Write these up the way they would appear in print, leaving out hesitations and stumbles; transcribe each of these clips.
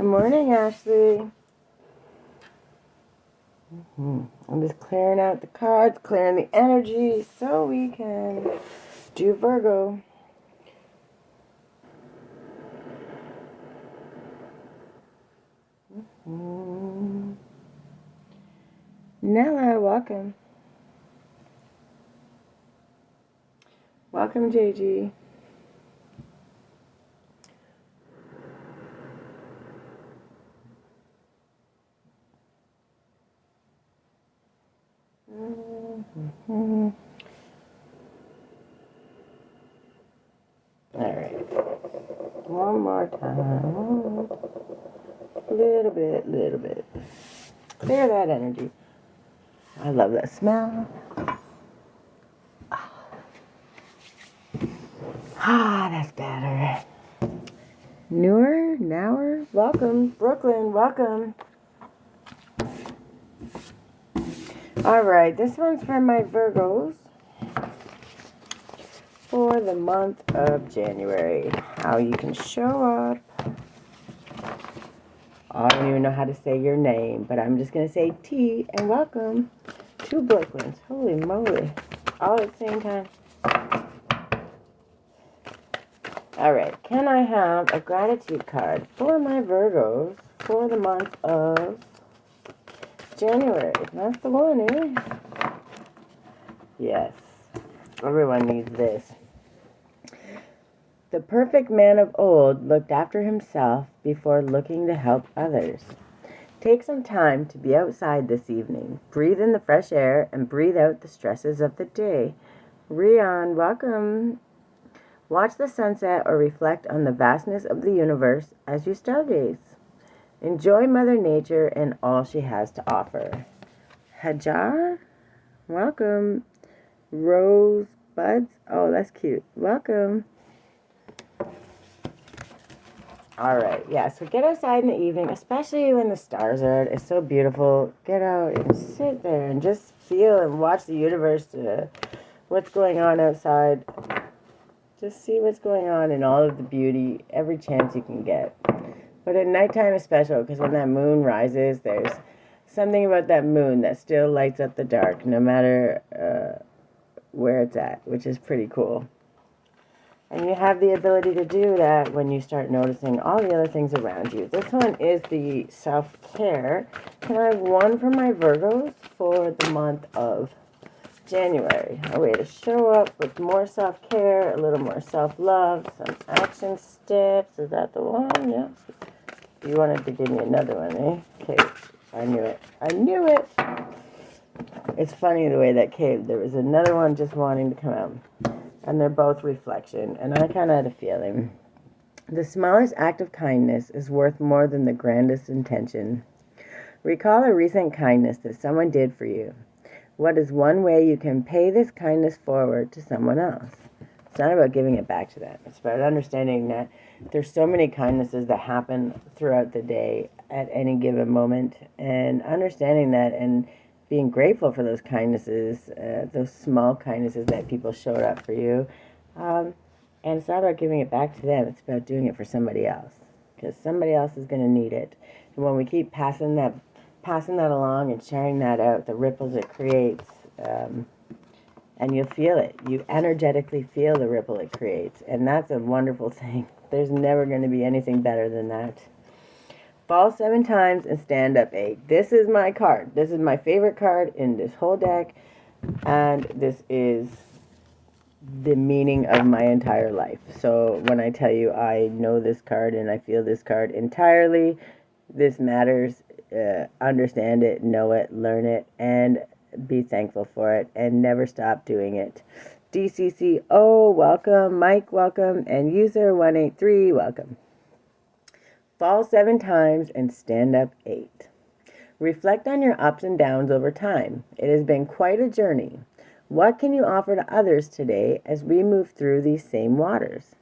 Good morning, Ashley. I'm just clearing out the cards, clearing the energy so we can do Virgo. Nella, welcome. Welcome, JG. All right. One more time. Little bit. Clear that energy. I love that smell. That's better. Nower, welcome. Brooklyn, welcome. All right, this one's for my Virgos for the month of January. How you can show up. I don't even know how to say your name, but I'm just going to say T and welcome to Brooklyns. Holy moly. All at the same time. All right, can I have a gratitude card for my Virgos for the month of January? That's the one, eh? Yes. Everyone needs this. The perfect man of old looked after himself before looking to help others. Take some time to be outside this evening. Breathe in the fresh air and breathe out the stresses of the day. Rian, welcome. Watch the sunset or reflect on the vastness of the universe as you stargaze. Enjoy Mother Nature and all she has to offer. Hajar, welcome. Rose Buds, oh, that's cute. Welcome. All right, yeah, so get outside in the evening, especially when the stars are out. It's so beautiful. Get out and sit there and just feel and watch the universe, what's going on outside. Just see what's going on in all of the beauty, every chance you can get. But at nighttime is special because when that moon rises, there's something about that moon that still lights up the dark, no matter where it's at, which is pretty cool. And you have the ability to do that when you start noticing all the other things around you. This one is the self-care. Can I have one for my Virgos for the month of January? A way to show up with more self-care, a little more self-love, some action steps. Is that the one? Yeah. You wanted to give me another one, eh? Okay, I knew it. It's funny the way that came. There was another one just wanting to come out. And they're both reflection. And I kind of had a feeling. The smallest act of kindness is worth more than the grandest intention. Recall a recent kindness that someone did for you. What is one way you can pay this kindness forward to someone else? It's not about giving it back to them. It's about understanding that there's so many kindnesses that happen throughout the day at any given moment. And understanding that and being grateful for those kindnesses, those small kindnesses that people showed up for you. And it's not about giving it back to them. It's about doing it for somebody else. Because somebody else is going to need it. And when we keep passing that along and sharing that out, the ripples it creates, and you'll feel it. You energetically feel the ripple it creates. And that's a wonderful thing. There's never going to be anything better than that. Fall 7 times and stand up 8. This is my card. This is my favorite card in this whole deck. And this is the meaning of my entire life. So when I tell you I know this card and I feel this card entirely, this matters. Understand it, know it, learn it, and be thankful for it, and never stop doing it. DCCO, welcome. Mike, welcome. And user 183, welcome. Fall 7 times and stand up 8. Reflect on your ups and downs over time. It has been quite a journey. What can you offer to others today as we move through these same waters?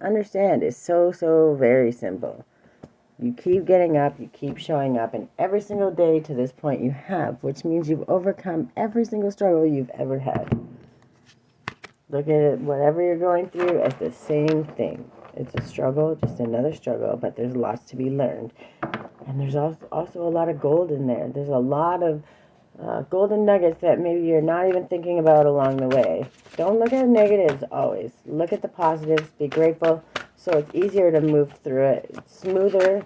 Understand, it's so very simple. You keep getting up, you keep showing up, and every single day to this point you have, which means you've overcome every single struggle you've ever had. Look at it, whatever you're going through, as the same thing. It's a struggle, just another struggle, but there's lots to be learned. And there's also a lot of gold in there. There's a lot of golden nuggets that maybe you're not even thinking about along the way. Don't look at negatives always. Look at the positives. Be grateful so it's easier to move through it. It's smoother.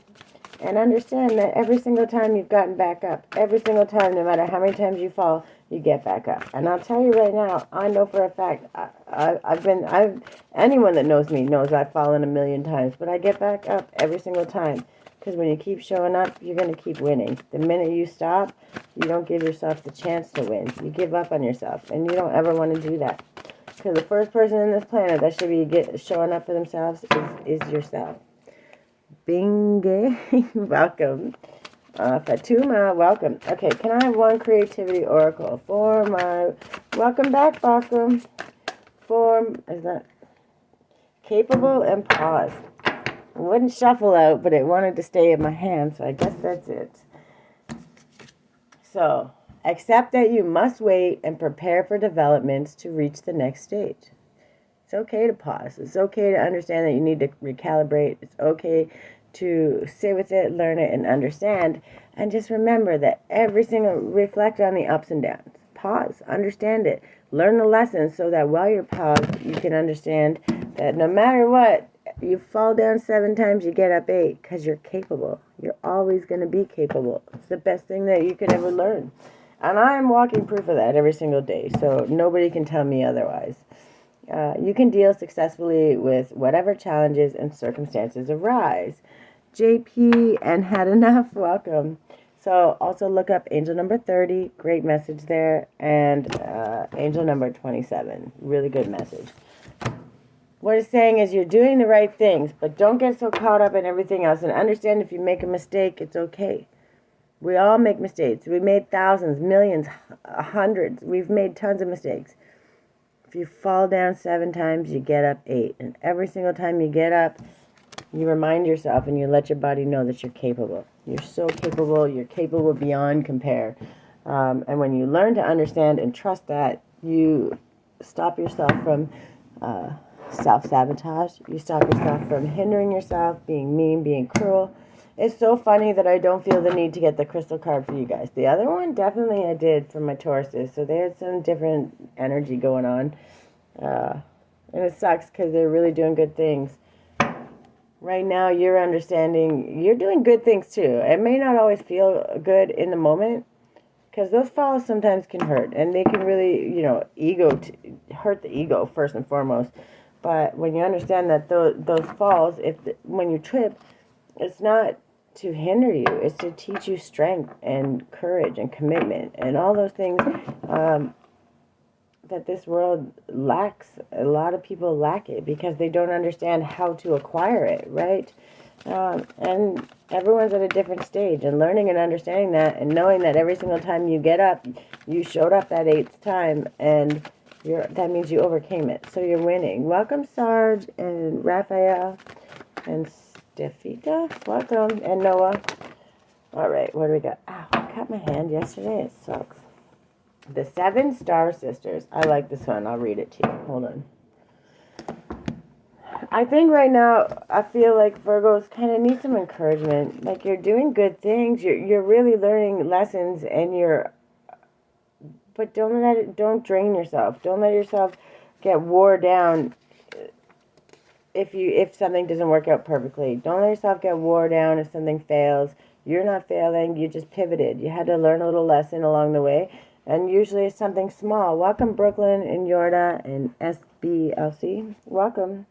And understand that every single time you've gotten back up, every single time, no matter how many times you fall, you get back up. And I'll tell you right now, I know for a fact, anyone that knows me knows I've fallen a million times, but I get back up every single time. Because when you keep showing up, you're going to keep winning. The minute you stop, you don't give yourself the chance to win. You give up on yourself, and you don't ever want to do that. Because the first person in this planet that should be showing up for themselves is yourself. Bingy, welcome. Fatuma, welcome. Okay, can I have one creativity oracle for my... Welcome back, Bakum. Is that... Capable and pause. It wouldn't shuffle out, but it wanted to stay in my hand, so I guess that's it. So, accept that you must wait and prepare for developments to reach the next stage. It's okay to pause. It's okay to understand that you need to recalibrate. It's okay to sit with it, learn it, and understand. And just remember that reflect on the ups and downs. Pause. Understand it. Learn the lessons so that while you're paused, you can understand that no matter what, you fall down 7 times, you get up 8, because you're capable. You're always going to be capable. It's the best thing that you could ever learn. And I'm walking proof of that every single day, so nobody can tell me otherwise. You can deal successfully with whatever challenges and circumstances arise. JP and Had Enough, welcome. So also look up angel number 30, great message there, and angel number 27, really good message. What it's saying is you're doing the right things, but don't get so caught up in everything else, and understand if you make a mistake, it's okay. We all make mistakes. We made thousands, millions, hundreds. We've made tons of mistakes. If you fall down 7 times, you get up 8. And every single time you get up, you remind yourself and you let your body know that you're capable. You're so capable. You're capable beyond compare. And when you learn to understand and trust that, you stop yourself from self-sabotage. You stop yourself from hindering yourself, being mean, being cruel. It's so funny that I don't feel the need to get the crystal card for you guys. The other one, definitely I did for my Tauruses. So they had some different energy going on. And it sucks because they're really doing good things. Right now, you're understanding, you're doing good things too. It may not always feel good in the moment, because those falls sometimes can hurt. And they can really, hurt the ego first and foremost. But when you understand that those falls, when you trip, it's not to hinder you. It's to teach you strength and courage and commitment and all those things that this world lacks. A lot of people lack it because they don't understand how to acquire it, right? And everyone's at a different stage. And learning and understanding that and knowing that every single time you get up, you showed up that 8th time, and that means you overcame it. So you're winning. Welcome, Sarge and Raphael and Stefita, welcome, and Noah. All right, what do we got? Ow, I cut my hand yesterday. It sucks. The 7 Star Sisters. I like this one. I'll read it to you. Hold on. I think right now, I feel like Virgos kind of need some encouragement. Like, you're doing good things. You're really learning lessons, and but don't drain yourself. Don't let yourself get wore down if something doesn't work out perfectly. Don't let yourself get wore down if something fails. You're not failing. You just pivoted. You had to learn a little lesson along the way. And usually it's something small. Welcome, Brooklyn and Yorda and SBLC. Welcome.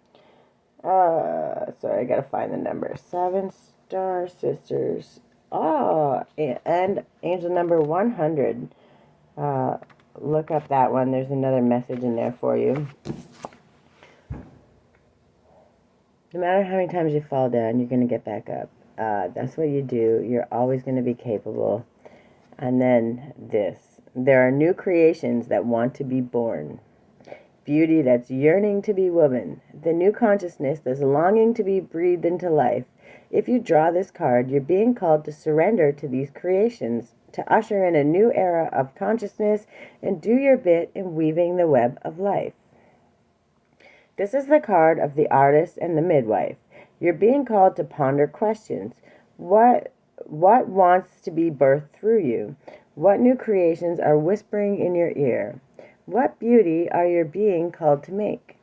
Sorry, I got to find the number. 7 Star Sisters. Oh, and angel number 100. Look up that one. There's another message in there for you. No matter how many times you fall down, you're going to get back up. That's what you do. You're always going to be capable. And then this. There are new creations that want to be born. Beauty that's yearning to be woman. The new consciousness that's longing to be breathed into life. If you draw this card, you're being called to surrender to these creations, to usher in a new era of consciousness and do your bit in weaving the web of life. This is the card of the artist and the midwife. You're being called to ponder questions. What wants to be birthed through you? What new creations are whispering in your ear? What beauty are you being called to make?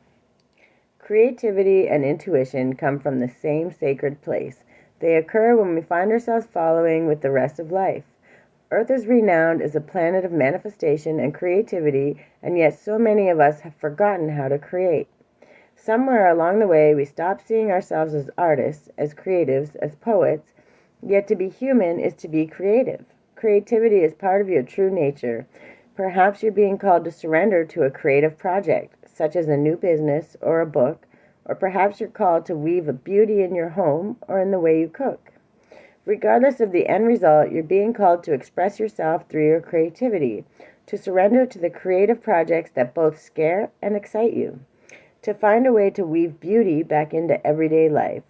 Creativity and intuition come from the same sacred place. They occur when we find ourselves following with the rest of life. Earth is renowned as a planet of manifestation and creativity, and yet so many of us have forgotten how to create. Somewhere along the way, we stop seeing ourselves as artists, as creatives, as poets, yet to be human is to be creative. Creativity is part of your true nature. Perhaps you're being called to surrender to a creative project, such as a new business or a book, or perhaps you're called to weave a beauty in your home or in the way you cook. Regardless of the end result, you're being called to express yourself through your creativity, to surrender to the creative projects that both scare and excite you, to find a way to weave beauty back into everyday life.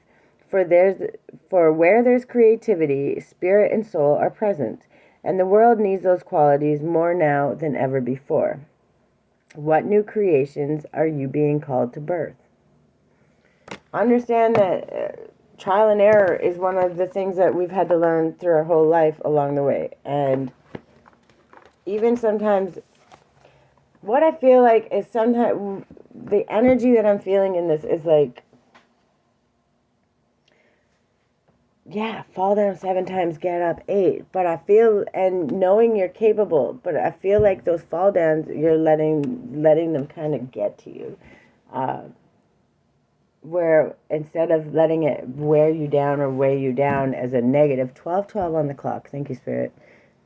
For where there's creativity, spirit and soul are present, and the world needs those qualities more now than ever before. What new creations are you being called to birth? Understand that trial and error is one of the things that we've had to learn through our whole life along the way. And even sometimes, what I feel like is sometimes the energy that I'm feeling in this is like, yeah, fall down 7 times, get up 8. But I feel, and knowing you're capable, but I feel like those fall downs, you're letting them kind of get to you. Where instead of letting it wear you down or weigh you down as a negative, 12:12 on the clock, thank you, Spirit.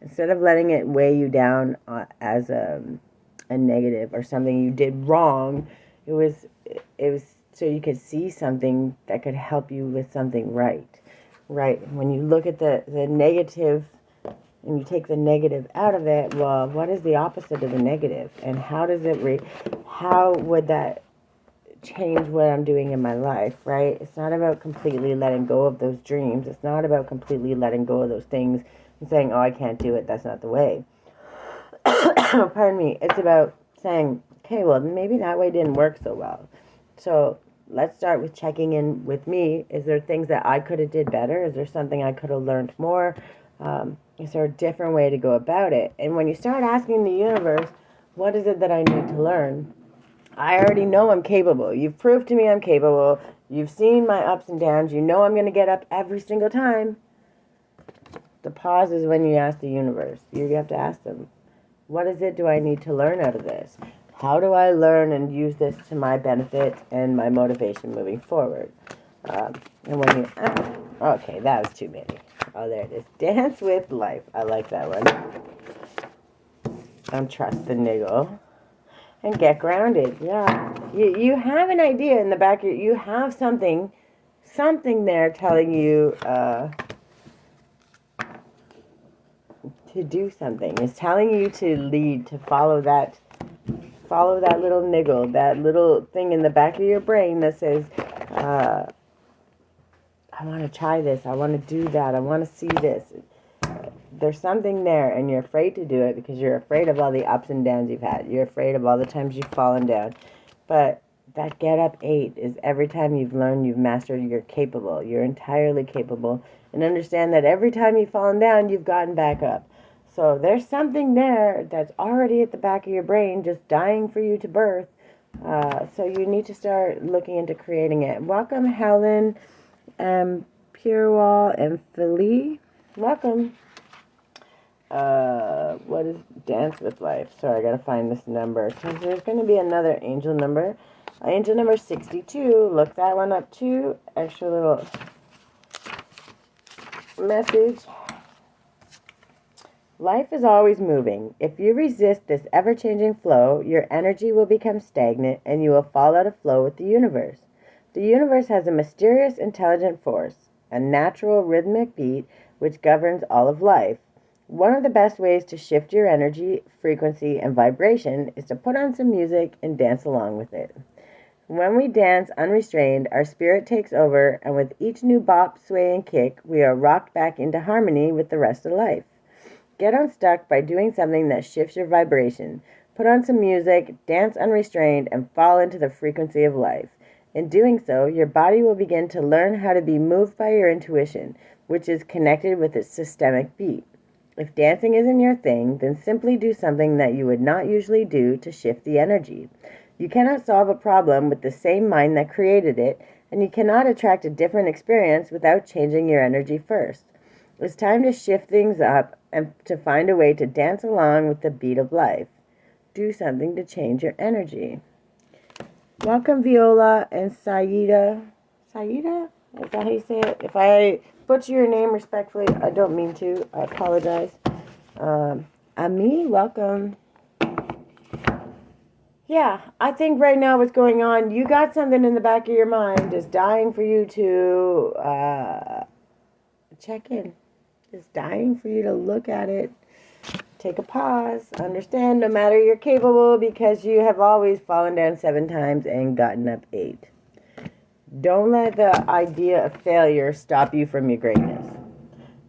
Instead of letting it weigh you down as a negative or something you did wrong, it was so you could see something that could help you with something right. When you look at the negative and you take the negative out of it, well, what is the opposite of the negative? And how does it how would that change what I'm doing in my life, right? It's not about completely letting go of those dreams. It's not about completely letting go of those things and saying, oh, I can't do it. That's not the way. Pardon me. It's about saying, okay, well, maybe that way didn't work so well. So let's start with checking in with me. Is there things that I could have did better? Is there something I could have learned more? Is there a different way to go about it? And when you start asking the universe, what is it that I need to learn? I already know I'm capable. You've proved to me I'm capable. You've seen my ups and downs. You know I'm going to get up every single time. The pause is when you ask the universe. You have to ask them, what is it do I need to learn out of this? How do I learn and use this to my benefit and my motivation moving forward? And when you... okay, that was too many. Oh, there it is. Dance with life. I like that one. Trust the niggle. And get grounded. Yeah. You have an idea in the back of your... You have something there telling you to do something. It's telling you to lead, to follow that little niggle, that little thing in the back of your brain that says, I want to try this, I want to do that, I want to see this. There's something there, and you're afraid to do it because you're afraid of all the ups and downs you've had. You're afraid of all the times you've fallen down. But that get up 8 is every time you've learned, you've mastered, you're capable. You're entirely capable. And understand that every time you've fallen down, you've gotten back up. So there's something there that's already at the back of your brain just dying for you to birth. So you need to start looking into creating it. Welcome, Helen, Purewall, and Philly. Welcome. What is Dance with Life? Sorry, I gotta find this number. Because there's going to be another angel number. Angel number 62. Look that one up too. Extra little message. Life is always moving. If you resist this ever-changing flow, your energy will become stagnant and you will fall out of flow with the universe. The universe has a mysterious, intelligent force, a natural rhythmic beat which governs all of life. One of the best ways to shift your energy, frequency, and vibration is to put on some music and dance along with it. When we dance unrestrained, our spirit takes over, and with each new bop, sway, and kick, we are rocked back into harmony with the rest of life. Get unstuck by doing something that shifts your vibration. Put on some music, dance unrestrained, and fall into the frequency of life. In doing so, your body will begin to learn how to be moved by your intuition, which is connected with its systemic beat. If dancing isn't your thing, then simply do something that you would not usually do to shift the energy. You cannot solve a problem with the same mind that created it, and you cannot attract a different experience without changing your energy first. It's time to shift things up and to find a way to dance along with the beat of life. Do something to change your energy. Welcome, Viola and Saida. Saida? Is that how you say it? If I butcher your name respectfully, I don't mean to. I apologize. Ami, welcome. Yeah, I think right now what's going on, you got something in the back of your mind just dying for you to check in. Just dying for you to look at it. Take a pause. Understand no matter you're capable, because you have always fallen down 7 times and gotten up 8. Don't let the idea of failure stop you from your greatness.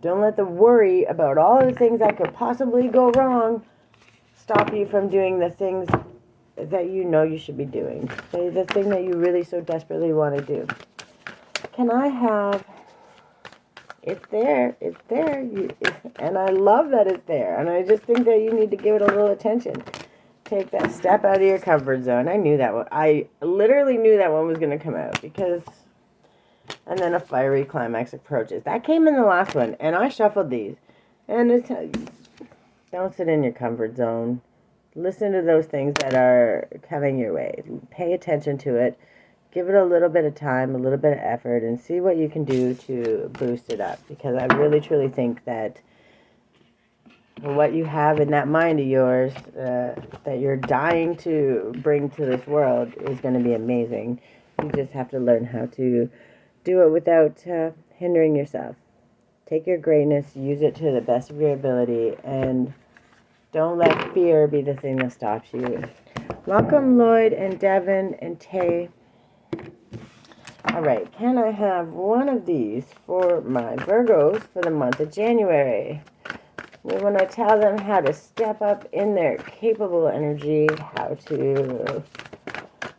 Don't let the worry about all of the things that could possibly go wrong stop you from doing the things that you know you should be doing. The thing that you really so desperately want to do. Can I have... It's there. And I love that it's there. And I just think that you need to give it a little attention. Take that step out of your comfort zone. I knew that one. I literally knew that one was going to come out because... And then a fiery climax approaches. That came in the last one. And I shuffled these. And it's... Don't sit in your comfort zone. Listen to those things that are coming your way. Pay attention to it. Give it a little bit of time, a little bit of effort, and see what you can do to boost it up. Because I really, truly think that what you have in that mind of yours that you're dying to bring to this world is going to be amazing. You just have to learn how to do it without hindering yourself. Take your greatness, use it to the best of your ability, and don't let fear be the thing that stops you. Welcome, Lloyd and Devin and Tay. All right, can I have one of these for my Virgos for the month of January? We want to tell them how to step up in their capable energy, how to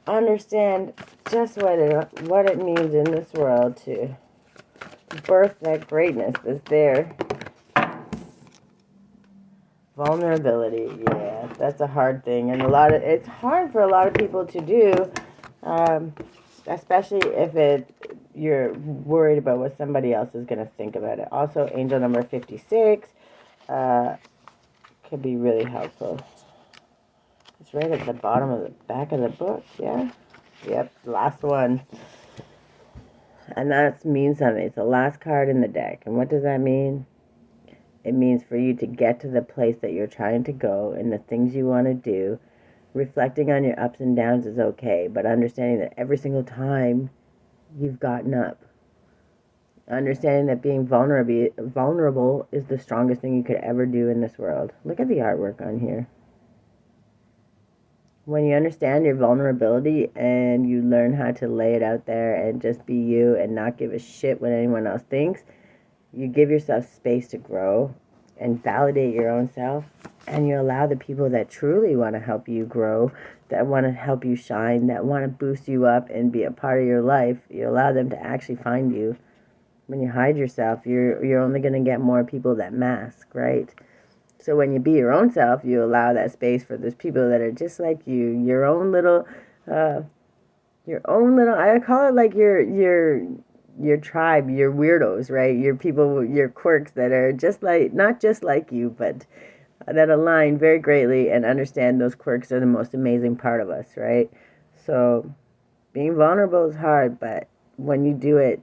understand just what it means in this world to birth that greatness that's there. Vulnerability, yeah, that's a hard thing, and it's hard for a lot of people to do. Especially if you're worried about what somebody else is going to think about it. Also, angel number 56 could be really helpful. It's right at the bottom of the back of the book, yeah? Yep, last one. And that means something. It's the last card in the deck. And what does that mean? It means for you to get to the place that you're trying to go and the things you want to do. Reflecting on your ups and downs is okay, but understanding that every single time you've gotten up. Understanding that being vulnerable is the strongest thing you could ever do in this world. Look at the artwork on here. When you understand your vulnerability and you learn how to lay it out there and just be you and not give a shit what anyone else thinks, you give yourself space to grow and validate your own self, and you allow the people that truly want to help you grow, that want to help you shine, that want to boost you up and be a part of your life, you allow them to actually find you. When you hide yourself, you're only going to get more people that mask, right? So when you be your own self, you allow that space for those people that are just like you, your own little, I call it like your tribe, your weirdos, right? Your people, your quirks that are just like, not just like you, but that align very greatly and understand those quirks are the most amazing part of us, right? So being vulnerable is hard, but when you do it,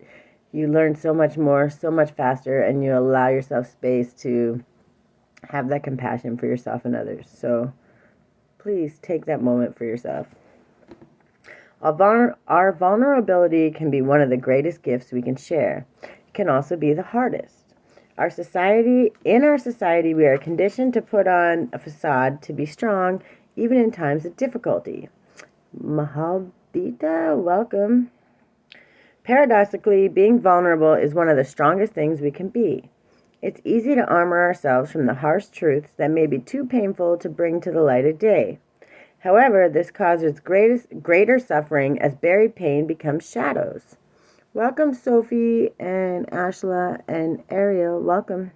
you learn so much more, so much faster, and you allow yourself space to have that compassion for yourself and others. So please take that moment for yourself. Our vulnerability can be one of the greatest gifts we can share. It can also be the hardest. In our society, we are conditioned to put on a facade to be strong, even in times of difficulty. Mahalbita, welcome. Paradoxically, being vulnerable is one of the strongest things we can be. It's easy to armor ourselves from the harsh truths that may be too painful to bring to the light of day. However, this causes greater suffering as buried pain becomes shadows. Welcome, Sophie and Ashla and Ariel. Welcome.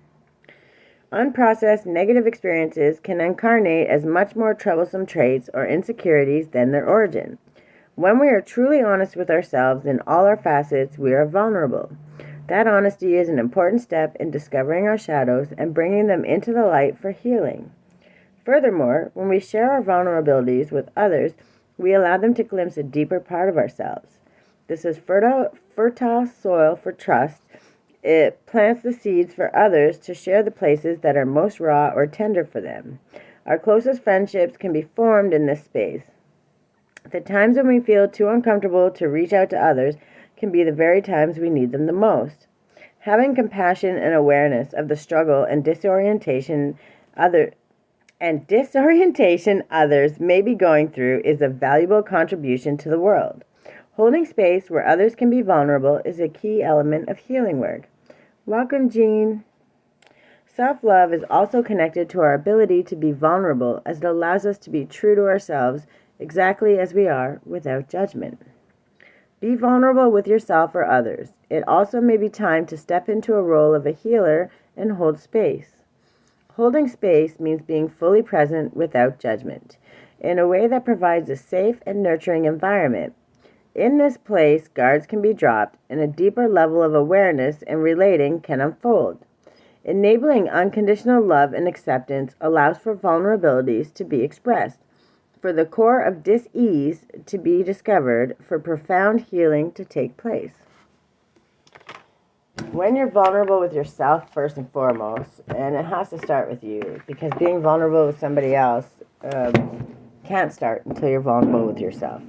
Unprocessed negative experiences can incarnate as much more troublesome traits or insecurities than their origin. When we are truly honest with ourselves in all our facets, we are vulnerable. That honesty is an important step in discovering our shadows and bringing them into the light for healing. Furthermore, when we share our vulnerabilities with others, we allow them to glimpse a deeper part of ourselves. This is fertile soil for trust. It plants the seeds for others to share the places that are most raw or tender for them. Our closest friendships can be formed in this space. The times when we feel too uncomfortable to reach out to others can be the very times we need them the most. Having compassion and awareness of the struggle and disorientation others may be going through is a valuable contribution to the world. Holding space where others can be vulnerable is a key element of healing work. Welcome, Jean. Self-love is also connected to our ability to be vulnerable, as it allows us to be true to ourselves exactly as we are without judgment. Be vulnerable with yourself or others. It also may be time to step into a role of a healer and hold space. Holding space means being fully present without judgment, in a way that provides a safe and nurturing environment. In this place, guards can be dropped, and a deeper level of awareness and relating can unfold. Enabling unconditional love and acceptance allows for vulnerabilities to be expressed, for the core of dis-ease to be discovered, for profound healing to take place. When you're vulnerable with yourself, first and foremost, and it has to start with you, because being vulnerable with somebody else can't start until you're vulnerable with yourself.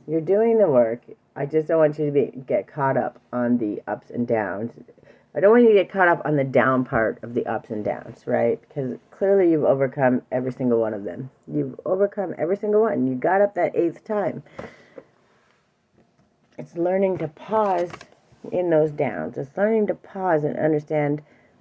You're doing the work. I just don't want you to get caught up on the ups and downs. I don't want you to get caught up on the down part of the ups and downs, right? Because clearly you've overcome every single one of them. You've overcome every single one. You got up that 8th time. It's learning to pause in those downs. It's learning to pause and understand,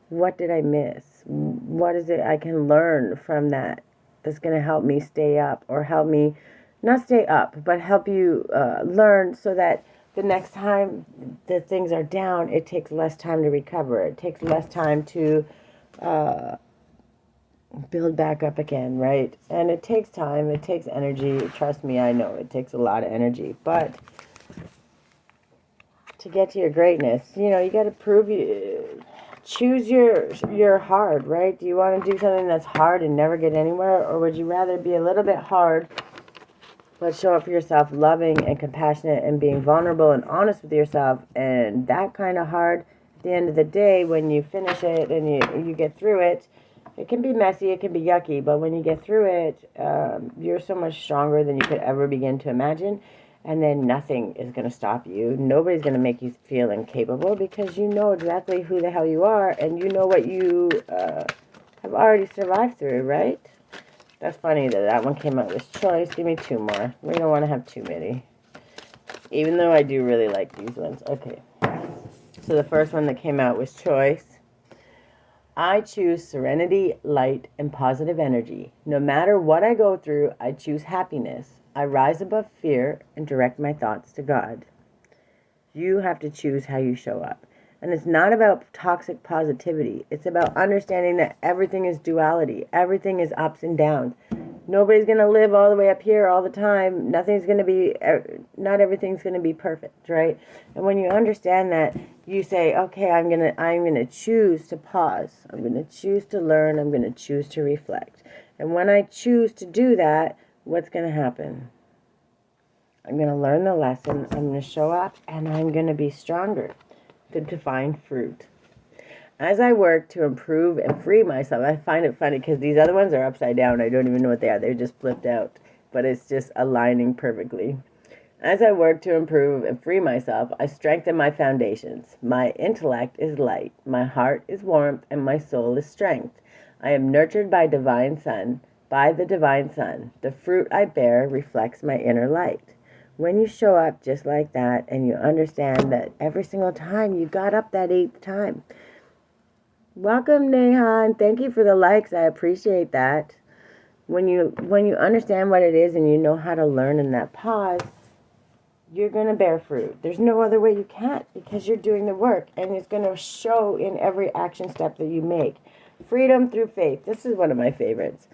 what did I miss? What is it I can learn from that that's going to help me stay up, or help me not stay up, but help you learn, so that the next time that things are down, it takes less time to recover. It takes less time to build back up again, right? And it takes time. It takes energy. Trust me, I know it takes a lot of energy. But to get to your greatness, you got to prove you. Choose your hard, right? Do you want to do something that's hard and never get anywhere, or would you rather be a little bit hard but show up for yourself, loving and compassionate and being vulnerable and honest with yourself? And that kind of hard, at the end of the day, when you finish it and you get through it, it can be messy, it can be yucky, but when you get through it, you're so much stronger than you could ever begin to imagine. And then nothing is going to stop you. Nobody's going to make you feel incapable, because you know exactly who the hell you are, and you know what you have already survived through, right? That's funny that one came out with choice. Give me 2 more. We don't want to have too many. Even though I do really like these ones. Okay. So the first one that came out was choice. I choose serenity, light, and positive energy. No matter what I go through, I choose happiness. I rise above fear and direct my thoughts to God. You have to choose how you show up. And it's not about toxic positivity. It's about understanding that everything is duality. Everything is ups and downs. Nobody's going to live all the way up here all the time. Not everything's going to be perfect, right? And when you understand that, you say, okay, I'm going to choose to pause. I'm going to choose to learn. I'm going to choose to reflect. And when I choose to do that, what's going to happen? I'm going to learn the lesson. I'm going to show up, and I'm going to be stronger. To find fruit. As I work to improve and free myself, I find it funny because these other ones are upside down. I don't even know what they are. They're just flipped out, but it's just aligning perfectly. As I work to improve and free myself, I strengthen my foundations. My intellect is light, my heart is warmth, and my soul is strength. I am nurtured by the divine sun. The fruit I bear reflects my inner light. When you show up just like that, and you understand that every single time you got up that 8th time. Welcome, Neha, and thank you for the likes. I appreciate that. When you understand what it is and you know how to learn in that pause, you're going to bear fruit. There's no other way you can't, because you're doing the work, and it's going to show in every action step that you make. Freedom through faith. This is one of my favorites.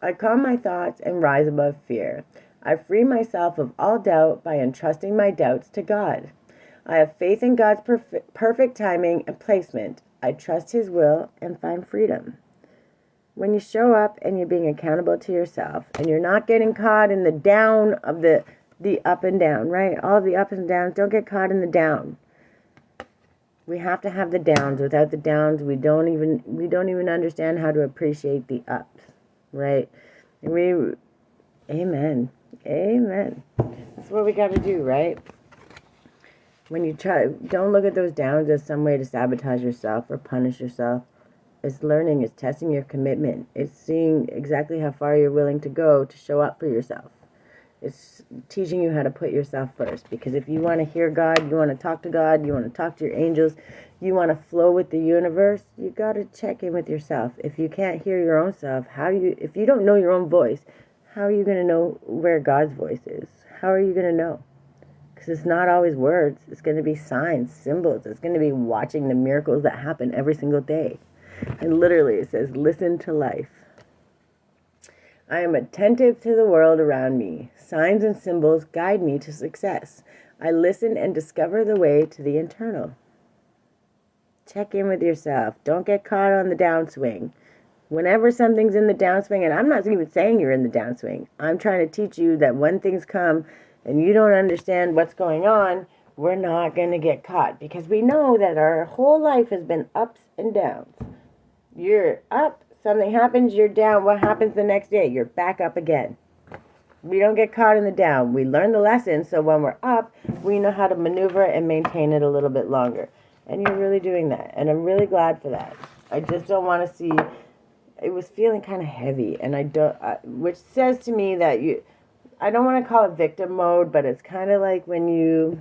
I calm my thoughts and rise above fear. I free myself of all doubt by entrusting my doubts to God. I have faith in God's perfect timing and placement. I trust His will and find freedom. When you show up and you're being accountable to yourself, and you're not getting caught in the down of the up and down, right? All the ups and downs. Don't get caught in the down. We have to have the downs. Without the downs, we don't even understand how to appreciate the ups, right? Amen. That's what we got to do, right? When you don't look at those downs as some way to sabotage yourself or punish yourself. It's learning. It's testing your commitment. It's seeing exactly how far you're willing to go to show up for yourself. It's teaching you how to put yourself first. Because if you want to hear God, you want to talk to God, you want to talk to your angels, you want to flow with the universe, you got to check in with yourself. If you can't hear your own self, if you don't know your own voice, how are you going to know where God's voice is? How are you going to know? Because it's not always words. It's going to be signs, symbols. It's going to be watching the miracles that happen every single day. And literally it says, listen to life. I am attentive to the world around me. Signs and symbols guide me to success. I listen and discover the way to the internal. Check in with yourself. Don't get caught on the downswing. Whenever something's in the downswing, and I'm not even saying you're in the downswing, I'm trying to teach you that when things come and you don't understand what's going on, we're not going to get caught, because we know that our whole life has been ups and downs. You're up, something happens, you're down. What happens the next day? You're back up again. We don't get caught in the down. We learn the lesson, so when we're up, we know how to maneuver and maintain it a little bit longer. And you're really doing that, and I'm really glad for that. I just don't want to see, it was feeling kind of heavy, and which says to me that I don't want to call it victim mode, but it's kind of like when you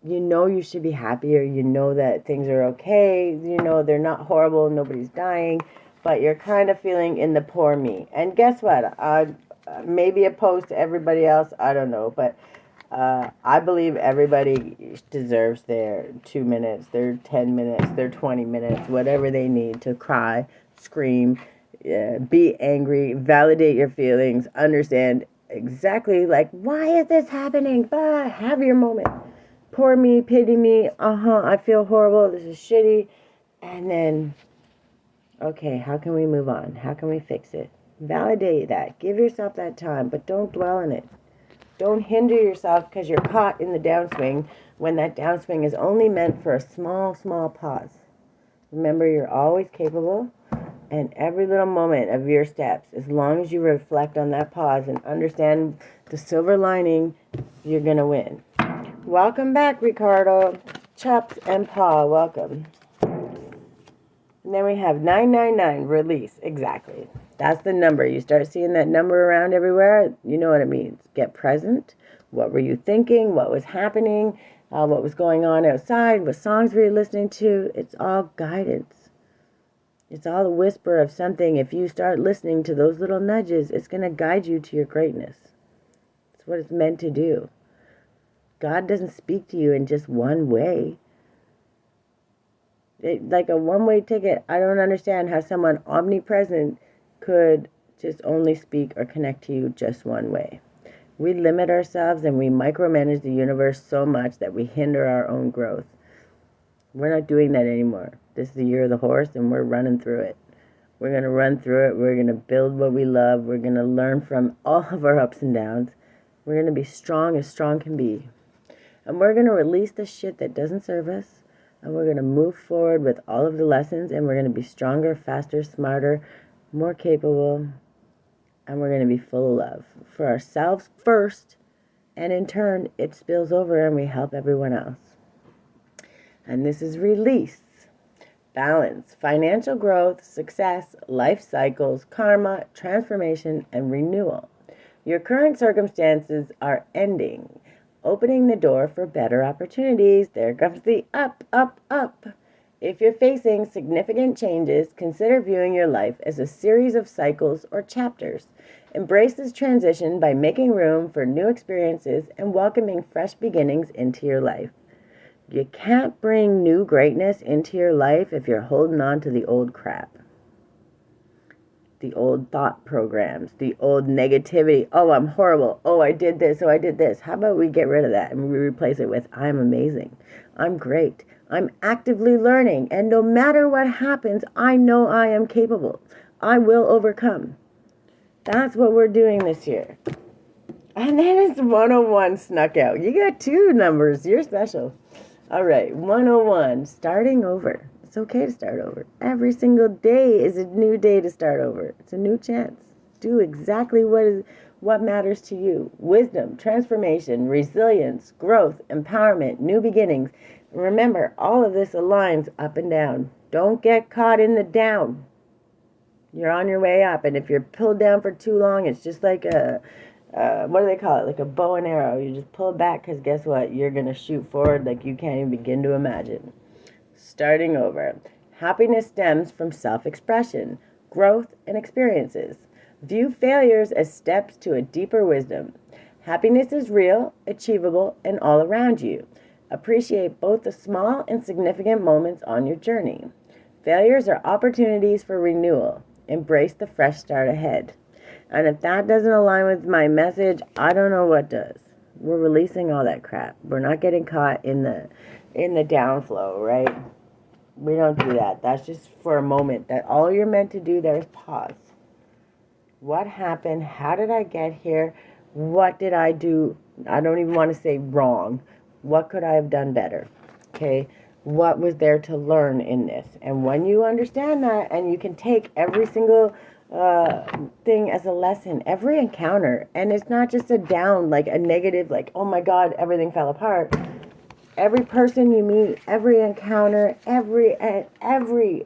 know you should be happier, you know that things are okay, you know they're not horrible, nobody's dying, but you're kind of feeling in the poor me. And guess what? Maybe opposed to everybody else, I don't know, but I believe everybody deserves their 2 minutes, their 10 minutes, their 20 minutes, whatever they need to cry, scream, be angry, validate your feelings, understand exactly like, why is this happening? Have your moment. Poor me, pity me, I feel horrible, this is shitty. And then, okay, how can we move on? How can we fix it? Validate that. Give yourself that time, but don't dwell in it. Don't hinder yourself because you're caught in the downswing when that downswing is only meant for a small, small pause. Remember, you're always capable, and every little moment of your steps, as long as you reflect on that pause and understand the silver lining, you're going to win. Welcome back, Ricardo. Chops and Paw, welcome. And then we have 999, release. Exactly. That's the number. You start seeing that number around everywhere, you know what it means. Get present. What were you thinking? What was happening? What was going on outside? What songs were you listening to? It's all guidance. It's all a whisper of something. If you start listening to those little nudges, it's going to guide you to your greatness. It's what it's meant to do. God doesn't speak to you in just one way. Like a one-way ticket. I don't understand how someone omnipresent could just only speak or connect to you just one way. We limit ourselves and we micromanage the universe so much that we hinder our own growth. We're not doing that anymore. This is the year of the horse, and we're running through it. We're going to run through it. We're going to build what we love. We're going to learn from all of our ups and downs. We're going to be strong as strong can be. And we're going to release the shit that doesn't serve us. And we're going to move forward with all of the lessons. And we're going to be stronger, faster, smarter, more capable. And we're going to be full of love for ourselves first. And in turn, it spills over and we help everyone else. And this is release, balance, financial growth, success, life cycles, karma, transformation, and renewal. Your current circumstances are ending, opening the door for better opportunities. There comes the up, up, up. If you're facing significant changes, consider viewing your life as a series of cycles or chapters. Embrace this transition by making room for new experiences and welcoming fresh beginnings into your life. You can't bring new greatness into your life if you're holding on to the old crap. The old thought programs, the old negativity. Oh, I'm horrible. Oh, I did this. Oh, I did this. How about we get rid of that and we replace it with, I'm amazing. I'm great. I'm actively learning. And no matter what happens, I know I am capable. I will overcome. That's what we're doing this year. And then it's 101 snuck out. You got 2 numbers. You're special. All right, 101, starting over. It's okay to start over. Every single day is a new day to start over. It's a new chance. Do exactly what matters to you. Wisdom, transformation, resilience, growth, empowerment, new beginnings. Remember, all of this aligns up and down. Don't get caught in the down. You're on your way up. And if you're pulled down for too long, it's just like what do they call it? Like a bow and arrow. You just pull back because guess what? You're going to shoot forward like you can't even begin to imagine. Starting over. Happiness stems from self-expression, growth, and experiences. View failures as steps to a deeper wisdom. Happiness is real, achievable, and all around you. Appreciate both the small and significant moments on your journey. Failures are opportunities for renewal. Embrace the fresh start ahead. And if that doesn't align with my message, I don't know what does. We're releasing all that crap. We're not getting caught in the downflow, right? We don't do that. That's just for a moment. That all you're meant to do there is pause. What happened? How did I get here? What did I do? I don't even want to say wrong. What could I have done better? Okay? What was there to learn in this? And when you understand that, and you can take every single thing as a lesson, every encounter, and it's not just a down, like a negative, like, oh my God, everything fell apart. Every person you meet, every encounter, every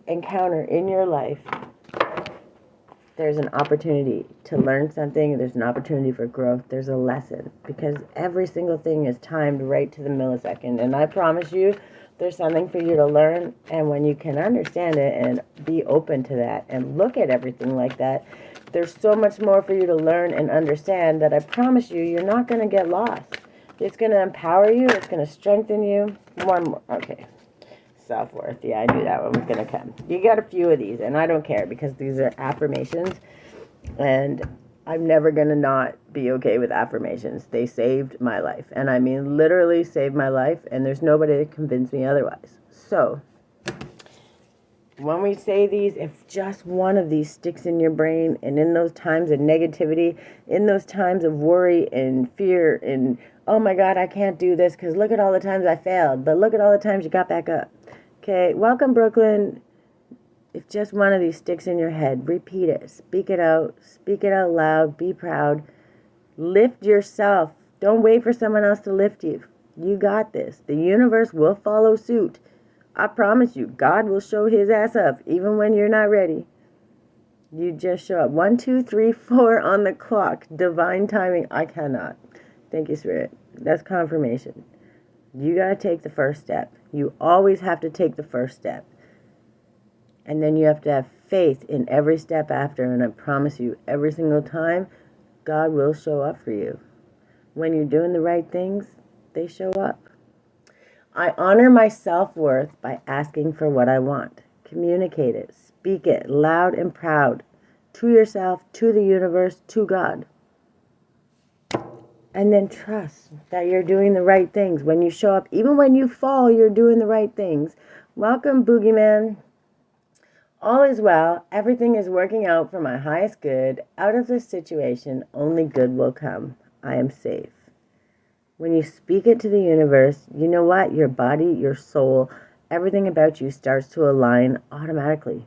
encounter in your life, there's an opportunity to learn something. There's an opportunity for growth. There's a lesson, because every single thing is timed right to the millisecond. And I promise you, there's something for you to learn. And when you can understand it and be open to that and look at everything like that, there's so much more for you to learn and understand that I promise you, you're not going to get lost. It's going to empower you. It's going to strengthen you. One more. Okay. Self-worth. Yeah, I knew that one was going to come. You got a few of these, and I don't care because these are affirmations, and I'm never going to not be okay with affirmations. They saved my life, and I mean literally saved my life, and there's nobody to convince me otherwise. So, when we say these, if just one of these sticks in your brain, and in those times of negativity, in those times of worry and fear and, oh my God, I can't do this because look at all the times I failed, but look at all the times you got back up. Okay, welcome, Brooklyn. If just one of these sticks in your head, repeat it. Speak it out loud. Be proud. Lift yourself. Don't wait for someone else to lift you. You got this. The universe will follow suit. I promise you, God will show his ass up even when you're not ready. You just show up. 1, 2, 3, 4 on the clock. Divine timing. I cannot. Thank you, Spirit. That's confirmation. You got to take the first step. You always have to take the first step. And then you have to have faith in every step after. And I promise you, every single time, God will show up for you. When you're doing the right things, they show up. I honor my self-worth by asking for what I want. Communicate it. Speak it loud and proud. To yourself, to the universe, to God. And then trust that you're doing the right things. When you show up, even when you fall, you're doing the right things. Welcome, Boogeyman. All is well. Everything is working out for my highest good. Out of this situation, only good will come. I am safe. When you speak it to the universe, you know what? Your body, your soul, everything about you starts to align automatically.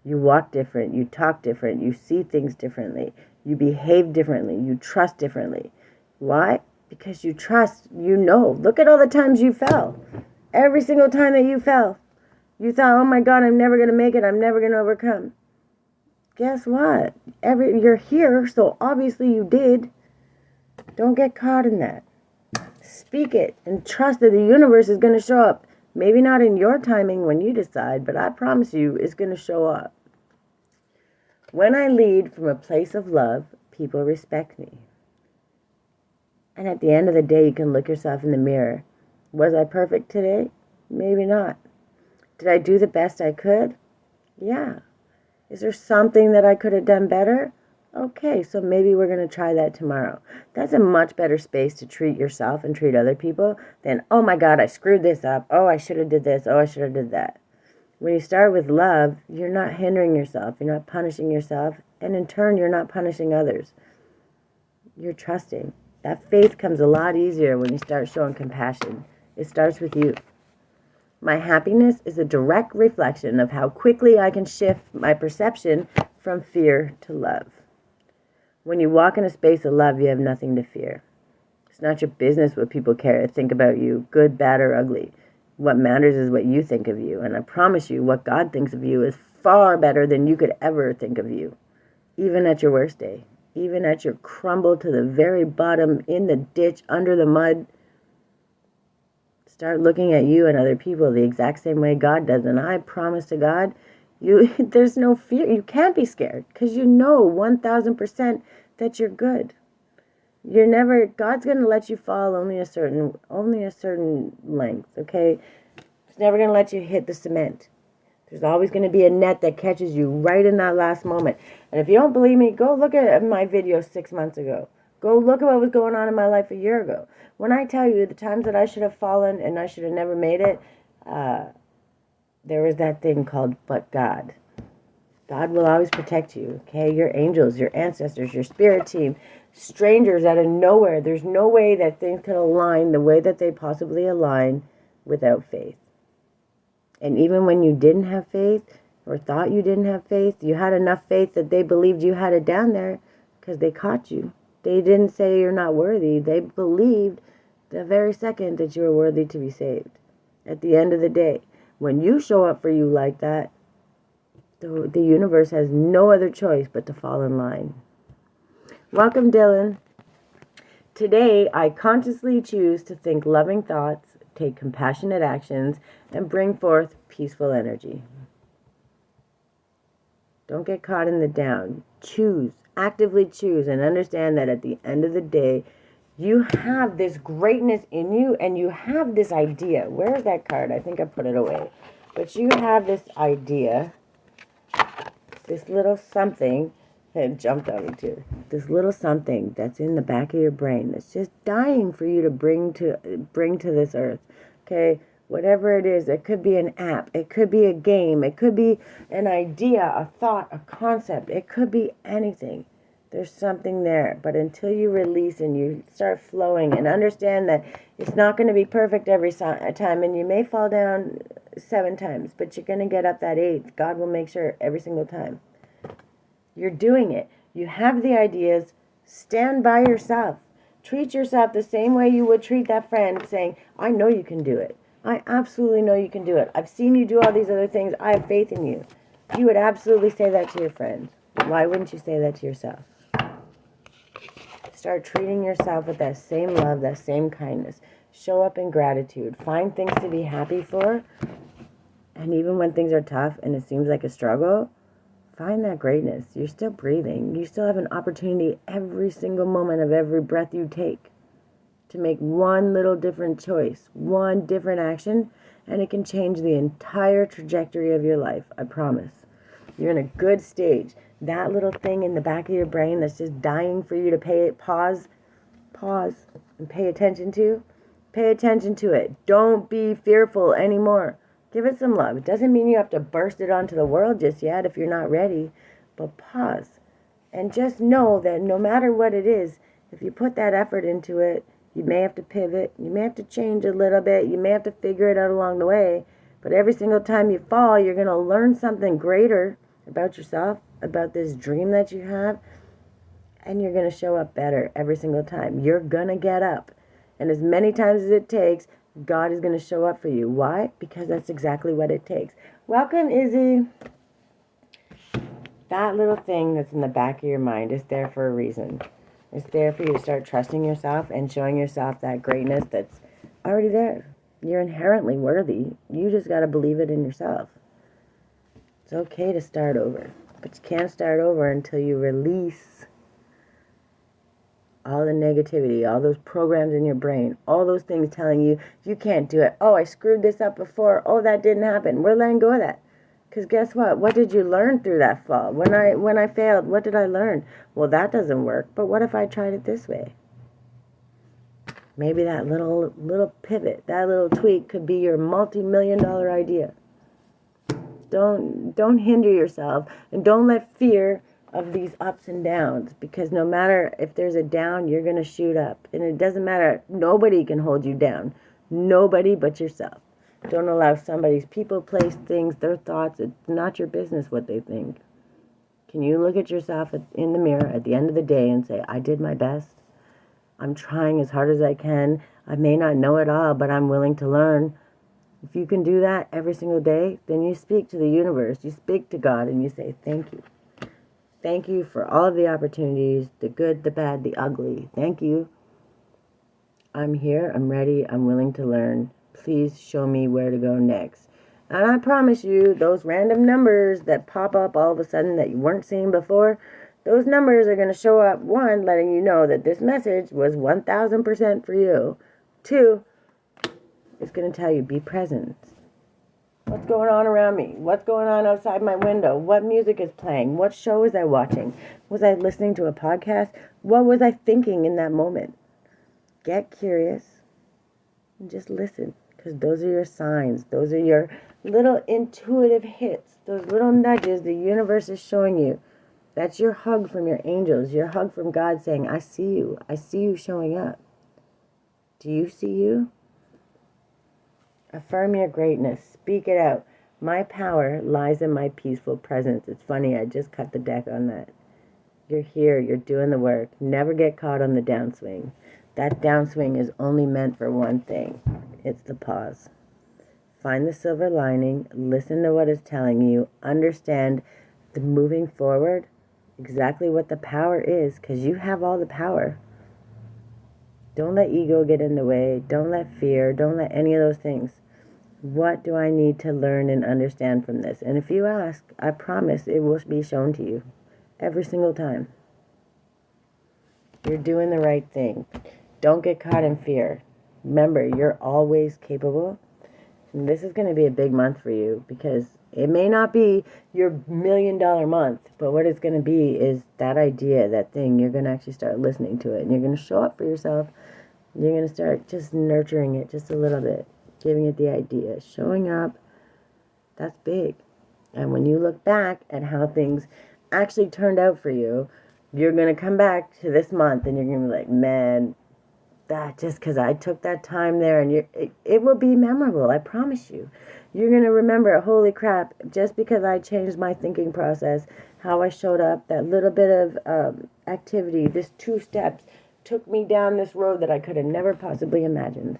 You walk different. You talk different. You see things differently. You behave differently. You trust differently. Why? Because you trust, you know. Look at all the times you fell. Every single time that you fell, you thought, oh my God, I'm never going to make it. I'm never going to overcome. Guess what? You're here, so obviously you did. Don't get caught in that. Speak it and trust that the universe is going to show up. Maybe not in your timing when you decide, but I promise you it's going to show up. When I lead from a place of love, people respect me. And at the end of the day, you can look yourself in the mirror. Was I perfect today? Maybe not. Did I do the best I could? Yeah. Is there something that I could have done better? Okay, so maybe we're going to try that tomorrow. That's a much better space to treat yourself and treat other people than, oh my God, I screwed this up. Oh, I should have did this. Oh, I should have did that. When you start with love, you're not hindering yourself. You're not punishing yourself. And in turn, you're not punishing others. You're trusting. That faith comes a lot easier when you start showing compassion. It starts with you. My happiness is a direct reflection of how quickly I can shift my perception from fear to love. When you walk in a space of love, you have nothing to fear. It's not your business what people think about you, good, bad, or ugly. What matters is what you think of you. And I promise you, what God thinks of you is far better than you could ever think of you. Even at your worst day. Even at your crumble to the very bottom, in the ditch, under the mud. Start looking at you and other people the exact same way God does. And I promise to God, there's no fear. You can't be scared because you know 1,000% that you're good. God's going to let you fall only a certain length, okay? It's never going to let you hit the cement. There's always going to be a net that catches you right in that last moment. And if you don't believe me, go look at my video 6 months ago. Go look at what was going on in my life a year ago. When I tell you the times that I should have fallen and I should have never made it, there was that thing called but God. God will always protect you, okay? Your angels, your ancestors, your spirit team, strangers out of nowhere. There's no way that things can align the way that they possibly align without faith. And even when you didn't have faith or thought you didn't have faith, you had enough faith that they believed you had it down there because they caught you. They didn't say you're not worthy. They believed the very second that you were worthy to be saved. At the end of the day, when you show up for you like that, the universe has no other choice but to fall in line. Welcome, Dylan. Today, I consciously choose to think loving thoughts, take compassionate actions, and bring forth peaceful energy. Don't get caught in the down. Choose, actively choose, and understand that at the end of the day, you have this greatness in you, and you have this idea. Where is that card? I think I put it away. But you have this idea, this little something that jumped out at you. This little something that's in the back of your brain that's just dying for you to bring to this earth. Okay? Whatever it is, it could be an app, it could be a game, it could be an idea, a thought, a concept, it could be anything. There's something there, but until you release and you start flowing and understand that it's not going to be perfect every time, and you may fall down 7 times, but you're going to get up that 8th. God will make sure every single time. You're doing it. You have the ideas. Stand by yourself. Treat yourself the same way you would treat that friend, saying, I know you can do it. I absolutely know you can do it. I've seen you do all these other things. I have faith in you. You would absolutely say that to your friend. Why wouldn't you say that to yourself? Start treating yourself with that same love, that same kindness. Show up in gratitude. Find things to be happy for. And even when things are tough and it seems like a struggle, find that greatness. You're still breathing. You still have an opportunity every single moment of every breath you take to make one little different choice, one different action, and it can change the entire trajectory of your life. I promise. You're in a good stage. That little thing in the back of your brain that's just dying for you to pause, and pay attention to. Pay attention to it. Don't be fearful anymore. Give it some love. It doesn't mean you have to burst it onto the world just yet if you're not ready, but pause. And just know that no matter what it is, if you put that effort into it, you may have to pivot. You may have to change a little bit. You may have to figure it out along the way. But every single time you fall, you're going to learn something greater about yourself, about this dream that you have, and you're going to show up better every single time. You're going to get up. And as many times as it takes, God is going to show up for you. Why? Because that's exactly what it takes. Welcome, Izzy. That little thing that's in the back of your mind is there for a reason. It's there for you to start trusting yourself and showing yourself that greatness that's already there. You're inherently worthy. You just got to believe it in yourself. It's okay to start over, but you can't start over until you release all the negativity, all those programs in your brain, all those things telling you you can't do it. Oh, I screwed this up before. Oh, that didn't happen. We're letting go of that. Because guess what? What did you learn through that fall? When I failed, what did I learn? Well, that doesn't work. But what if I tried it this way? Maybe that little pivot, that little tweak could be your multi-million-dollar idea. Don't hinder yourself, and don't let fear of these ups and downs, because no matter if there's a down, you're going to shoot up. And it doesn't matter. Nobody can hold you down. Nobody but yourself. Don't allow somebody's people, place, things, their thoughts. It's not your business what they think. Can you look at yourself in the mirror at the end of the day and say, I did my best. I'm trying as hard as I can. I may not know it all, but I'm willing to learn. If you can do that every single day, then you speak to the universe. You speak to God and you say, thank you. Thank you for all of the opportunities, the good, the bad, the ugly. Thank you. I'm here. I'm ready. I'm willing to learn. Please show me where to go next. And I promise you, those random numbers that pop up all of a sudden that you weren't seeing before, those numbers are going to show up, one, letting you know that this message was 1,000% for you. Two, it's going to tell you, be present. What's going on around me? What's going on outside my window? What music is playing? What show was I watching? Was I listening to a podcast? What was I thinking in that moment? Get curious and just listen, because those are your signs. Those are your little intuitive hits, those little nudges the universe is showing you. That's your hug from your angels, your hug from God saying, I see you. I see you showing up. Do you see you? Affirm your greatness. Speak it out. My power lies in my peaceful presence. It's funny, I just cut the deck on that. You're here. You're doing the work. Never get caught on the downswing. That downswing is only meant for one thing. It's the pause. Find the silver lining. Listen to what it's telling you. Understand the moving forward, exactly what the power is, because you have all the power. Don't let ego get in the way. Don't let fear. Don't let any of those things. What do I need to learn and understand from this? And if you ask, I promise it will be shown to you every single time. You're doing the right thing. Don't get caught in fear. Remember, you're always capable. And this is going to be a big month for you, because it may not be your $1 million month, but what it's going to be is that idea, that thing. You're going to actually start listening to it, and you're going to show up for yourself. You're going to start just nurturing it just a little bit, giving it the idea, showing up. That's big. And when you look back at how things actually turned out for you, you're going to come back to this month and you're going to be like, man, that just because I took that time there, and it will be memorable. I promise you. You're going to remember, holy crap, just because I changed my thinking process, how I showed up, that little bit of activity, this 2 steps, took me down this road that I could have never possibly imagined.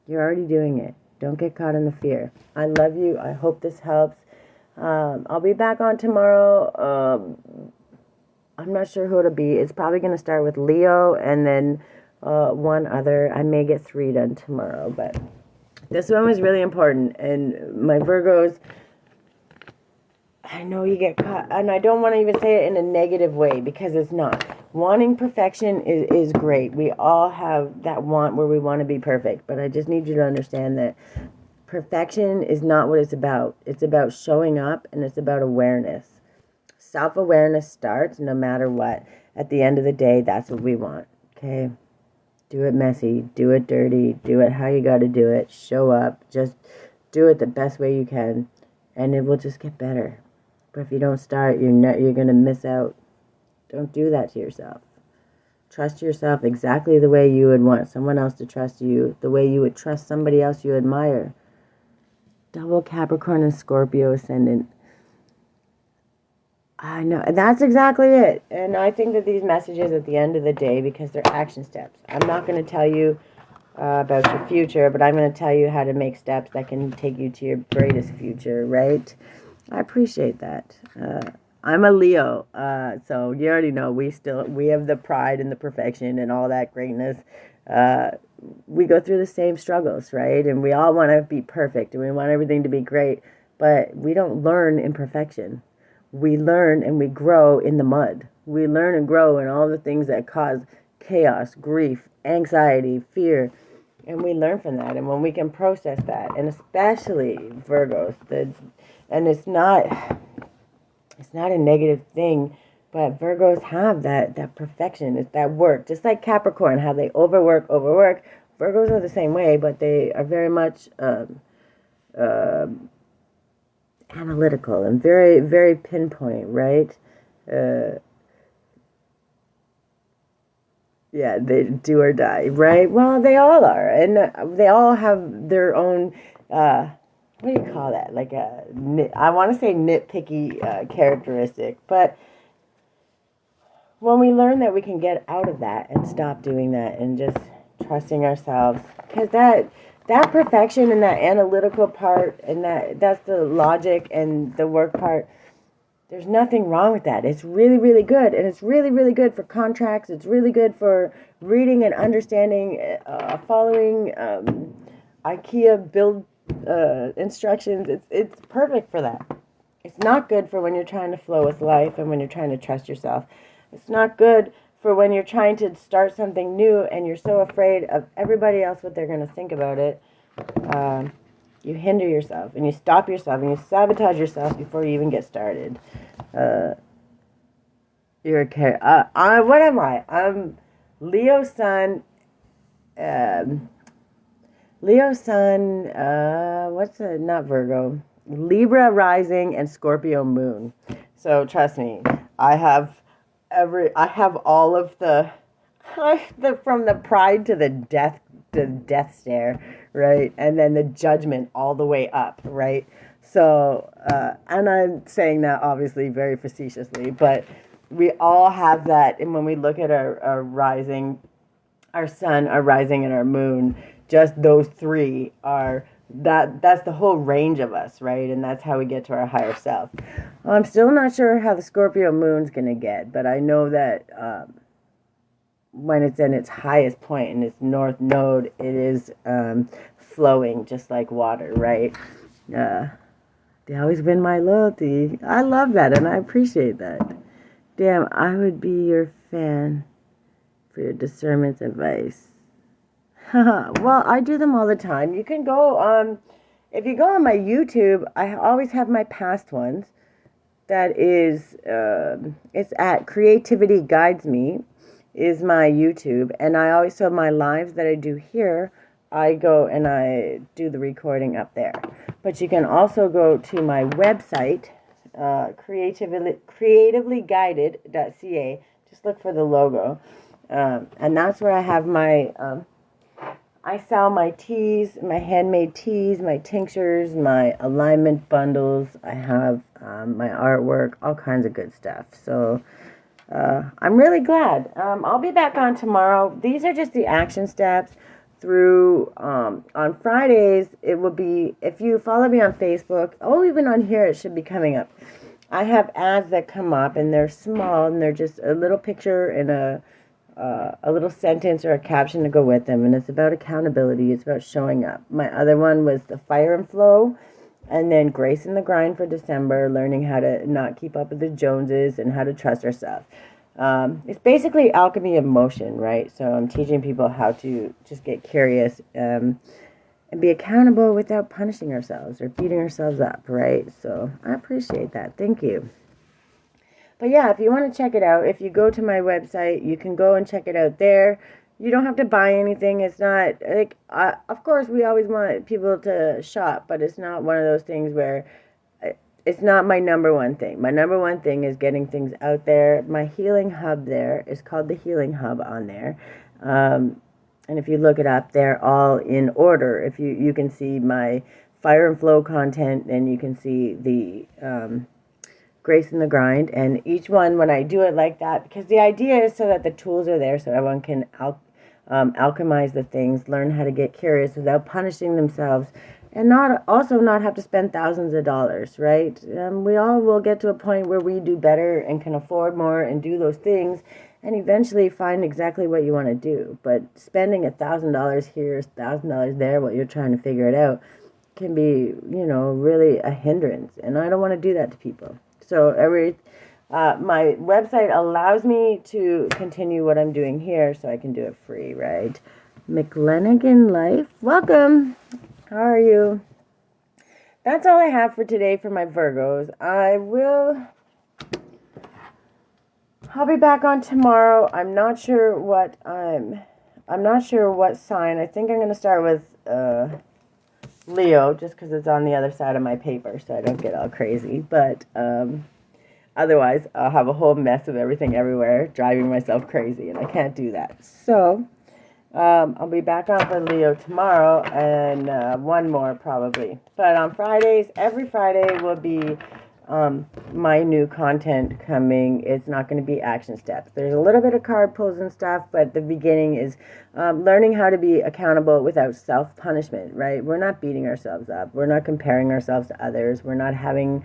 You're already doing it. Don't get caught in the fear. I love you. I hope this helps. I'll be back on tomorrow. I'm not sure who it'll be. It's probably going to start with Leo and then one other. I may get 3 done tomorrow, but this one was really important. And my Virgos, I know you get caught, and I don't want to even say it in a negative way, because it's not. Wanting perfection is great. We all have that want where we want to be perfect, but I just need you to understand that perfection is not what it's about. It's about showing up, and it's about awareness. Self-awareness starts no matter what. At the end of the day, that's what we want, okay? Do it messy, do it dirty, do it how you got to do it, show up, just do it the best way you can, and it will just get better. But if you don't start, you're going to miss out. Don't do that to yourself. Trust yourself exactly the way you would want someone else to trust you, the way you would trust somebody else you admire. Double Capricorn and Scorpio ascendant. I know, that's exactly it. And I think that these messages at the end of the day, because they're action steps. I'm not going to tell you about your future, but I'm going to tell you how to make steps that can take you to your greatest future, right? I appreciate that. I'm a Leo, so you already know we have the pride and the perfection and all that greatness. we go through the same struggles, right? And we all want to be perfect and we want everything to be great, but we don't learn in perfection. We learn and we grow in the mud. We learn and grow in all the things that cause chaos, grief, anxiety, fear, and we learn from that. And when we can process that, and especially Virgos, and it's not a negative thing, but Virgos have that perfection. It's that work, just like Capricorn, how they overwork. Virgos are the same way, but they are very much analytical and very, very pinpoint, right? Yeah, they do or die, right? Well, they all are, and they all have their own. What do you call that? Like I want to say nitpicky characteristic, but when we learn that we can get out of that and stop doing that and just trusting ourselves, because that perfection and that analytical part and that's the logic and the work part, there's nothing wrong with that. It's really, really good, and it's really, really good for contracts. It's really good for reading and understanding, following IKEA build instructions. It's perfect for that. It's not good for when you're trying to flow with life and when you're trying to trust yourself. It's not good for when you're trying to start something new and you're so afraid of everybody else, what they're going to think about it. You hinder yourself and you stop yourself and you sabotage yourself before you even get started. You're a what am I? I'm Leo Sun. Not Virgo. Libra rising and Scorpio moon. So trust me, I have all of the from the pride to the death stare, right? And then the judgment all the way up, right? So, and I'm saying that obviously very facetiously, but we all have that. And when we look at our rising, our sun, our rising, and our moon, just those three are that's the whole range of us, right? And that's how we get to our higher self. Well, I'm still not sure how the Scorpio moon's going to get, but I know that when it's in its highest point in its north node, it is flowing just like water, right? They always win my loyalty. I love that, and I appreciate that. Damn, I would be your fan for your discernment advice. Well, I do them all the time. You can go on, if you go on my YouTube, I always have my past ones. That is, it's at Creativity Guides Me, is my YouTube. And I always have my lives that I do here. I go and I do the recording up there. But you can also go to my website, creativelyguided.ca. Just look for the logo. And that's where I have my... I sell my teas, my handmade teas, my tinctures, my alignment bundles. I have my artwork, all kinds of good stuff. So I'm really glad. I'll be back on tomorrow. These are just the action steps through on Fridays. It will be, if you follow me on Facebook, even on here, it should be coming up. I have ads that come up, and they're small, and they're just a little picture and a little sentence or a caption to go with them, and it's about accountability. It's about showing up. My other one was the fire and flow, and then grace in the grind for December, learning how to not keep up with the Joneses and how to trust ourselves. It's basically alchemy of motion, right? So I'm teaching people how to just get curious and be accountable without punishing ourselves or beating ourselves up, right? So I appreciate that. Thank you. But yeah, if you want to check it out, if you go to my website, you can go and check it out there. You don't have to buy anything. It's not, like, of course, we always want people to shop, but it's not one of those things where it's not my number one thing. My number one thing is getting things out there. My healing hub there is called the Healing Hub on there. And if you look it up, they're all in order. If you can see my fire and flow content, and you can see the... grace in the grind, and each one, when I do it like that, because the idea is so that the tools are there so everyone can alchemize the things, learn how to get curious without punishing themselves, and not have to spend thousands of dollars, right? We all will get to a point where we do better and can afford more and do those things, and eventually find exactly what you want to do. But spending $1,000 here, $1,000 there while you're trying to figure it out can be, really a hindrance. And I don't want to do that to people. So my website allows me to continue what I'm doing here, so I can do it free, right? McLennigan Life, welcome. How are you? That's all I have for today for my Virgos. I'll be back on tomorrow. I'm not sure what sign. I think I'm going to start with Leo, just because it's on the other side of my paper, so I don't get all crazy. But otherwise, I'll have a whole mess of everything everywhere, driving myself crazy, and I can't do that. So I'll be back on for Leo tomorrow, and one more probably. But on Fridays, every Friday will be my new content coming. It's not going to be action steps. There's a little bit of card pulls and stuff, but the beginning is learning how to be accountable without self-punishment, right? We're not beating ourselves up. We're not comparing ourselves to others. We're not having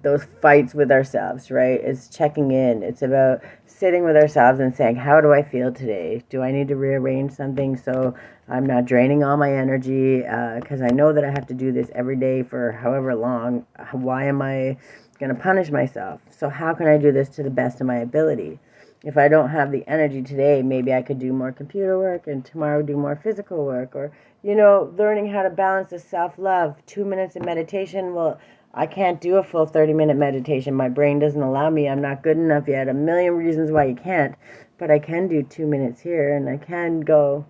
those fights with ourselves, right? It's checking in. It's about sitting with ourselves and saying, how do I feel today? Do I need to rearrange something so I'm not draining all my energy? Because I know that I have to do this every day for however long. Why am I going to punish myself? So how can I do this to the best of my ability? If I don't have the energy today, maybe I could do more computer work and tomorrow do more physical work, or, learning how to balance the self-love. 2 minutes of meditation, well, I can't do a full 30-minute meditation. My brain doesn't allow me. I'm not good enough yet. A million reasons why you can't. But I can do 2 minutes here, and I can go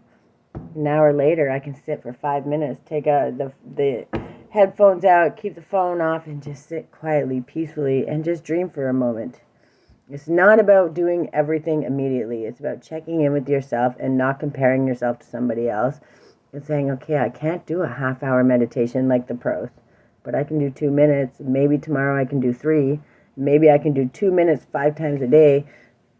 an hour later. I can sit for 5 minutes, take the headphones out, keep the phone off, and just sit quietly, peacefully, and just dream for a moment. It's not about doing everything immediately. It's about checking in with yourself and not comparing yourself to somebody else and saying, okay, I can't do a half-hour meditation like the pros, but I can do 2 minutes. Maybe tomorrow I can do 3. Maybe I can do 2 minutes 5 times a day,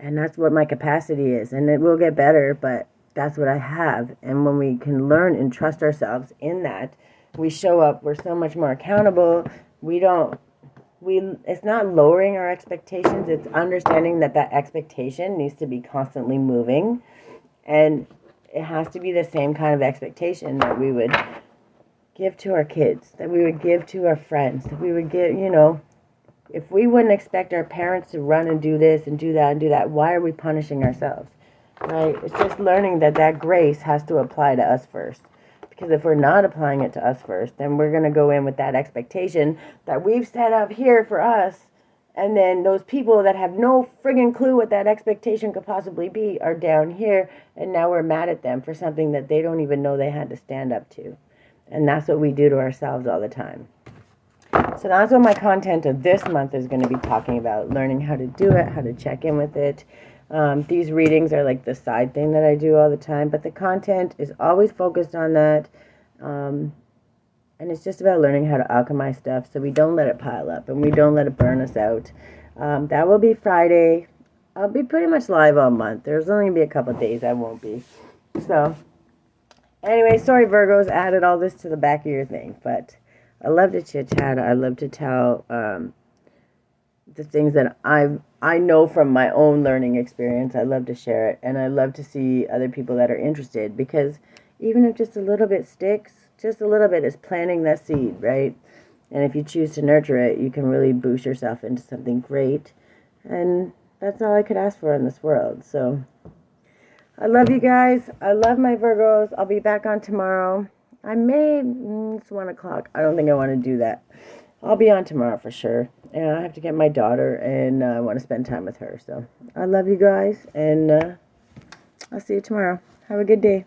and that's what my capacity is. And it will get better, but that's what I have. And when we can learn and trust ourselves in that, we show up. We're so much more accountable. It's not lowering our expectations. It's understanding that expectation needs to be constantly moving, and it has to be the same kind of expectation that we would give to our kids, that we would give to our friends, that we would give, if we wouldn't expect our parents to run and do this and do that and do that, why are we punishing ourselves, right? It's just learning that grace has to apply to us first. Because if we're not applying it to us first, then we're going to go in with that expectation that we've set up here for us, and then those people that have no friggin' clue what that expectation could possibly be are down here, and now we're mad at them for something that they don't even know they had to stand up to. And that's what we do to ourselves all the time. So that's what my content of this month is going to be talking about. Learning how to do it, how to check in with it. These readings are like the side thing that I do all the time. But the content is always focused on that. And it's just about learning how to alchemize stuff so we don't let it pile up and we don't let it burn us out. That will be Friday. I'll be pretty much live all month. There's only going to be a couple of days I won't be. So anyway, sorry Virgos, added all this to the back of your thing, but I love to chit-chat. I love to tell the things that I know from my own learning experience. I love to share it, and I love to see other people that are interested, because even if just a little bit sticks, just a little bit is planting that seed, right? And if you choose to nurture it, you can really boost yourself into something great, and that's all I could ask for in this world. So I love you guys. I love my Virgos. I'll be back on tomorrow. It's 1 o'clock. I don't think I want to do that. I'll be on tomorrow for sure. And I have to get my daughter, and I want to spend time with her. So I love you guys, and I'll see you tomorrow. Have a good day.